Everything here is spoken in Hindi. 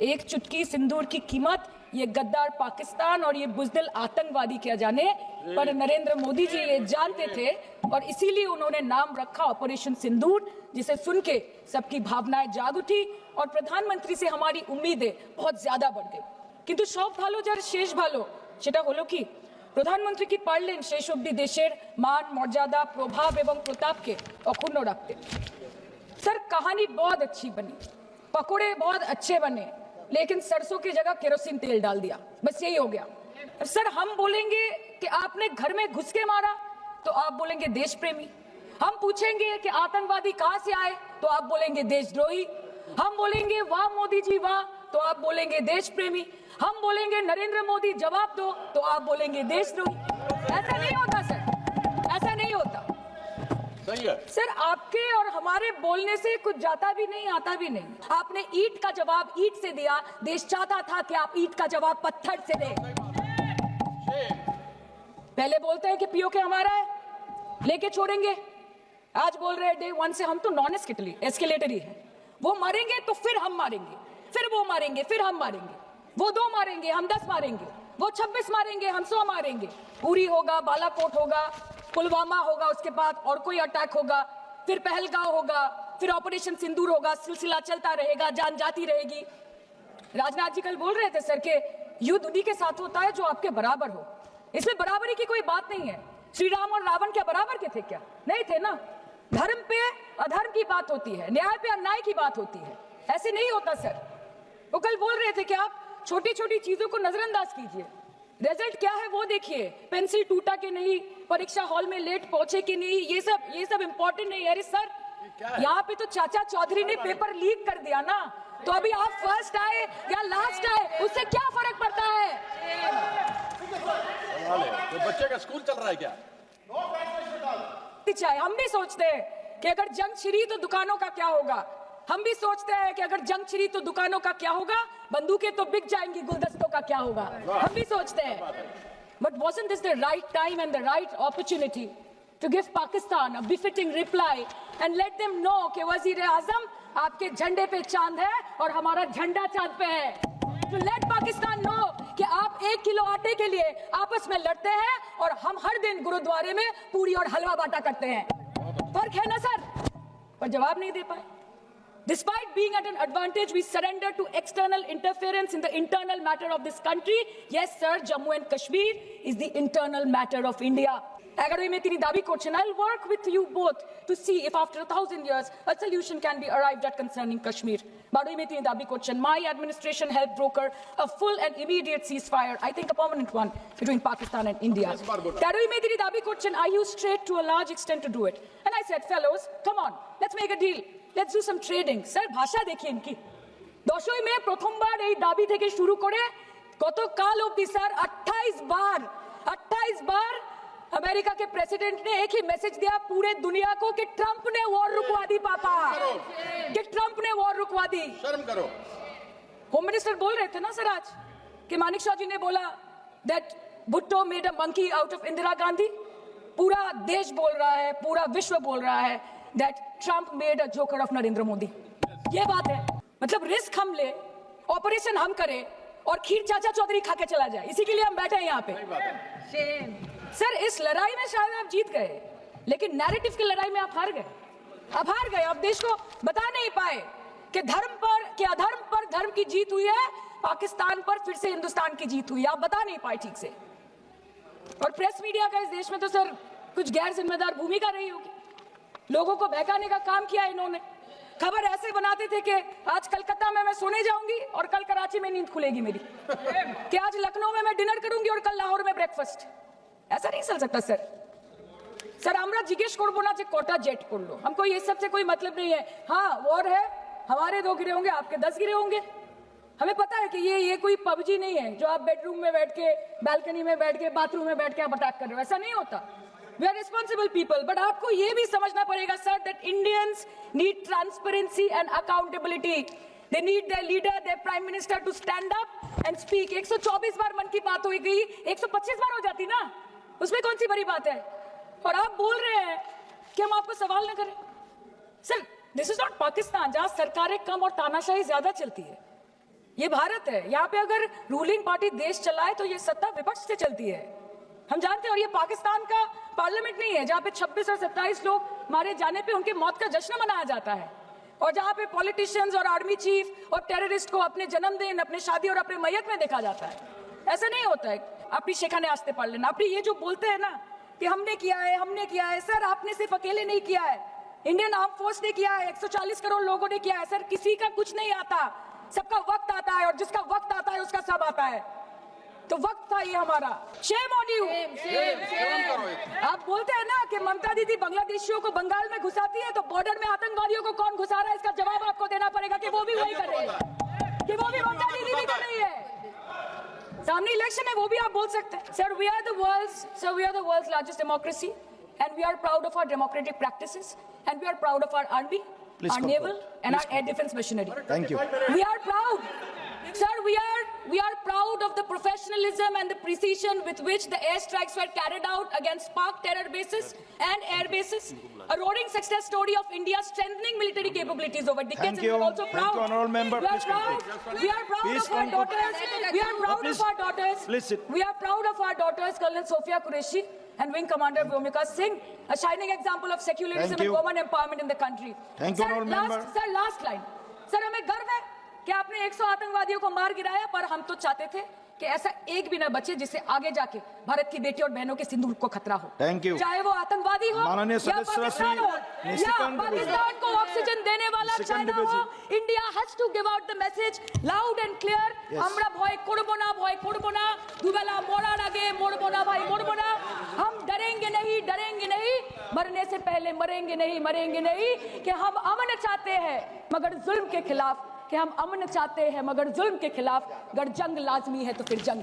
एक चुटकी सिंदूर की कीमत ये गद्दार पाकिस्तान और ये बुज़दिल आतंकवादी क्या जाने, पर नरेंद्र मोदी जी ये जानते थे और इसीलिए उन्होंने नाम रखा ऑपरेशन सिंदूर, जिसे सुन के सबकी भावनाएं जाग उठी और प्रधानमंत्री से हमारी उम्मीदें बहुत ज्यादा बढ़ गई। किंतु सब ভালো যার শেষ ভালো, সেটা হলো কি প্রধানমন্ত্রী কি পারলেন শেষ অবধি দেশের মান মর্যাদা প্রভাব এবং প্রতাপকে অক্ষুণ্ণ রাখতে। सर कहानी बहुत अच्छी बनी, पकोड़े बहुत अच्छे बने, लेकिन सरसों की जगह केरोसिन तेल डाल दिया, बस यही हो गया। सर हम बोलेंगे कि आपने घर में घुस के मारा तो आप बोलेंगे देश प्रेमी, हम पूछेंगे कि आतंकवादी कहां से आए तो आप बोलेंगे देशद्रोही, हम बोलेंगे वाह मोदी जी वाह तो आप बोलेंगे देश प्रेमी, हम बोलेंगे नरेंद्र मोदी जवाब दो तो आप बोलेंगे देशद्रोही। ऐसा नहीं होता सर, ऐसा नहीं होता। सही है सर आपके और हमारे बोलने से कुछ जाता भी नहीं आता भी नहीं। आपने ईंट का जवाब ईंट से दिया, देश चाहता था कि आप ईंट का जवाब पत्थर से दें। पहले बोलते हैं कि पीओके हमारा है, लेके छोड़ेंगे, आज बोल रहे हैं डे वन से हम तो नॉन एस्केलेटरी है, वो मारेंगे तो फिर हम मारेंगे, फिर वो मारेंगे फिर हम मारेंगे, वो 2 मारेंगे हम 10 मारेंगे, वो 26 मारेंगे हम 100 मारेंगे, उरी होगा, बालाकोट होगा, पुलवामा होगा, उसके बाद और कोई अटैक होगा, फिर पहलगांव होगा, फिर ऑपरेशन सिंदूर होगा, सिलसिला चलता रहेगा, जान जाती रहेगी। राजनाथ जी कल बोल रहे थे सर के युद्ध उन्हीं के साथ होता है जो आपके बराबर हो, इसमें बराबरी की कोई बात नहीं है। श्री राम और रावण क्या बराबर के थे क्या? नहीं थे ना। धर्म पे अधर्म की बात होती है, न्याय पे अन्याय की बात होती है, ऐसे नहीं होता सर। वो कल बोल रहे थे कि आप छोटी छोटी चीजों को नजरअंदाज कीजिए, रिजल्ट क्या है वो देखिए, पेंसिल टूटा कि नहीं, परीक्षा हॉल में लेट पहुंचे कि नहीं, ये सब इंपॉर्टेंट नहीं है। अरे सर यहाँ पे तो चाचा चौधरी ने पेपर लीक कर दिया ना, तो अभी आप फर्स्ट आए या लास्ट आए उससे क्या फर्क पड़ता है? तो बच्चे का स्कूल चल रहा है क्या? चाहे हम भी सोचते हैं कि अगर जंग छिड़ी तो दुकानों का क्या होगा, हम भी सोचते हैं कि अगर जंग छिड़ी तो दुकानों का क्या होगा, बंदूकें तो बिक जाएंगी, गुलदस्तों का क्या होगा, हम भी सोचते हैं। But wasn't this the right time and the right opportunity to give Pakistan a befitting reply and let them know कि वज़ीर-ए-आज़म आपके झंडे पे चांद है और हमारा झंडा चांद पे है। To let Pakistan know कि आप 1 किलो आटे के लिए आपस में लड़ते हैं और हम हर दिन गुरुद्वारे में पूरी और हलवा बांटा करते हैं। फर्क है ना सर? पर जवाब नहीं दे पाए। Despite being at an advantage, we surrender to external interference in the internal matter of this country. Yes, sir, Jammu and Kashmir is the internal matter of India. I'll work with you both to see if after 1,000 years a solution can be arrived at concerning Kashmir. My administration helped broker a full and immediate ceasefire, I think a permanent one, between Pakistan and India. I used trade to a large extent to do it. And I said, fellows, come on, let's make a deal. Let's do some trading. Sir, ভাষা দেখি ইনকি 10ই মে প্রথমবার এই দাবি থেকে শুরু করে গতকাল অবধি স্যার 28 बार अमेरिका के प्रेसिडेंट ने एक ही मैसेज दिया पूरे दुनिया को कि ट्रंप ने वॉर रुकवा दी पापा, कि ट्रंप ने वॉर रुकवा दी। शर्म करो। होम मिनिस्टर बोल रहे थे ना सर आज कि मानिक शाह जी ने बोला that Bhutto made a monkey out of Indira Gandhi. पूरा देश बोल रहा है, पूरा विश्व बोल रहा है that Trump made a joker of Narendra Modi. ये बात है, मतलब रिस्क हम ले, ऑपरेशन हम करें और खीर चाचा चौधरी खा के चला जाए, इसी के लिए हम बैठे हैं यहाँ पे। सर इस लड़ाई में शायद आप जीत गए, लेकिन नैरेटिव की लड़ाई में आप हार गए। अब हार गए, अब देश को बता नहीं पाए कि धर्म पर कि अधर्म पर धर्म की जीत हुई है, पाकिस्तान पर फिर से हिंदुस्तान की जीत हुई है, आप बता नहीं पाए ठीक से। और प्रेस मीडिया का इस देश में तो सर कुछ गैर जिम्मेदार भूमिका रही होगी, लोगों को बहकाने का काम किया इन्होंने। खबर ऐसे बनाते थे कि आज कलकत्ता में मैं सोने जाऊंगी और कल कराची में नींद खुलेगी मेरी, कि आज लखनऊ में मैं डिनर करूंगी और कल लाहौर में ब्रेकफास्ट। ऐसा नहीं चल सकता सर। सर আমরা জিজ্ঞেস করব না যে কটা জেট করলো, हमको ये सब से कोई मतलब नहीं है। हाँ वॉर है, हमारे 2 गिरे होंगे, आपके 10 गिरे होंगे, हमें पता है कि ये कोई पबजी नहीं है जो आप बेडरूम में बैठ के, बालकनी में बैठ के, बाथरूम में बैठ के आप अटैक कर रहे हो, ऐसा नहीं होता। We are responsible people, but आपको ये भी समझना पड़ेगा sir that Indians need transparency and accountability. They need their leader, their prime minister to stand up and speak. 124 बार मन की बात हो गई, 125 बार हो जाती ना, उसमें कौन सी बड़ी बात है? और आप बोल रहे हैं कि हम आपको सवाल न करें। Sir this is not Pakistan जहां सरकारें कम और तानाशाही ज्यादा चलती है। ये भारत है, यहाँ पे अगर रूलिंग पार्टी देश चलाए तो ये सत्ता विपक्ष से चलती है, हम जानते हैं। और ये पाकिस्तान का पार्लियामेंट नहीं है जहाँ पे 26 और 27 लोग मारे जाने पे उनके मौत का जश्न मनाया जाता है, और जहाँ पे पॉलिटिशियंस और आर्मी चीफ और टेररिस्ट को अपने जन्मदिन, अपने शादी और अपने मैयत में देखा जाता है। ऐसा नहीं होता है। अपनी शेखाने आस्ते पढ़ लेना। अपनी ये जो बोलते हैं ना कि हमने किया है, सर आपने सिर्फ अकेले नहीं किया है, इंडियन आर्म फोर्स ने किया है, 140 करोड़ लोगों ने किया है। सर किसी का कुछ नहीं आता, सबका वक्त आता है, और जिसका वक्त आता है उसका सब आता है। तो वक्त था ये हमारा। Shame on you. आप बोलते हैं ना कि ममता दीदी बांग्लादेशियों को बंगाल में घुसाती है, तो बॉर्डर में आतंकवादियों को कौन घुसा रहा है, इसका जवाब आपको देना पड़ेगा कि वो भी वही कर रहे हैं, कि वो भी ममता दीदी भी कर रही है। सामने इलेक्शन है, वो भी आप बोल सकते हैं। Sir we are the world's largest democracy and we are proud of our democratic practices, and we are proud of our army, our naval and our air defense machinery. Thank you. We are proud. Sir, we are proud of the professionalism and the precision with which the airstrikes were carried out against Pak terror bases and air bases. A roaring success story of India strengthening military capabilities over decades. Thank you. And we are also proud. Thank you, honorable member. We are Please proud. conclude. We are proud Please of our conclude. daughters. We are proud Please. of our daughters. Please sit. We are proud of our daughters, Colonel Sophia Qureshi and Wing Commander Vyomika Singh, a shining example of secularism Thank and you. women empowerment in the country. Thank you, honorable member. Sir, last line. Sir, हमें गर्व है कि आपने 100 आतंकवादियों को मार गिराया, पर हम तो चाहते थे कि ऐसा एक भी न बचे जिससे आगे जाके भारत की बेटी और बहनों के सिंदूर को खतरा हो। Thank you. चाहे वो आतंकवादी हो माननीय या सदस्य पाकिस्तान हो श्री या निशिकांत पाकिस्तान को ऑक्सीजन देने वाला निशिकांत चाइना दुबे हो, जी। India has to give out the message loud and clear. Yes. আমরা ভয় করব না, দুবেলা মরার আগে মরবো না ভাই, মরবো না। हम डरेंगे नहीं, मरने से पहले मरेंगे नहीं, कि हम अमन चाहते हैं मगर जुल्म के खिलाफ, कि हम अमन चाहते हैं मगर जुल्म के खिलाफ। अगर जंग लाजमी है तो फिर जंग